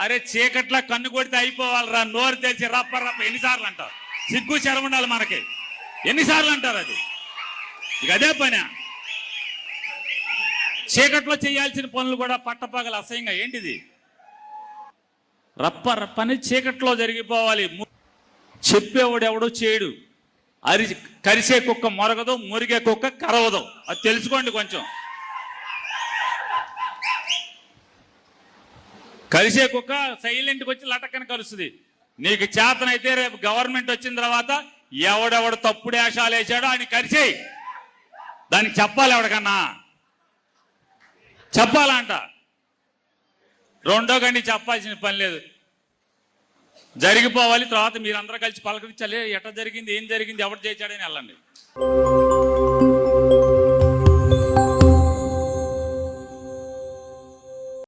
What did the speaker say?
అరే చీకట్లా కన్ను కొడితే అయిపోవాలరా, నోరు తెరిచి రప్ప రప్ప ఎన్నిసార్లు అంటారు? సిగ్గు శరం ఉండాలి మనకి. ఎన్నిసార్లు అంటారు? అది ఇక అదే పని. చీకట్లో చేయాల్సిన పనులు కూడా పట్టపగల అసహ్యంగా. ఏంటిది? రప్ప రప్పని చీకట్లో జరిగిపోవాలి. చెప్పేవాడు ఎవడో చేయడు. కరిసే కుక్క మొరగదు, మురిగే కుక్క కరవదు. అది తెలుసుకోండి కొంచెం. కలిసే కుక్క సైలెంట్కి వచ్చి లటక్కని కలుస్తుంది. నీకు చేతనైతే రేపు గవర్నమెంట్ వచ్చిన తర్వాత ఎవడెవడు తప్పుడు వేషాలు వేసాడో ఆయన కరిసేయి. దానికి చెప్పాలి, ఎవడికన్నా చెప్పాలంట. రెండో గండి చెప్పాల్సిన పని లేదు. జరిగిపోవాలి. తర్వాత మీరందరూ కలిసి పలకరించాలి. ఎట్లా జరిగింది, ఏం జరిగింది, ఎవరు చేశాడని వెళ్ళండి.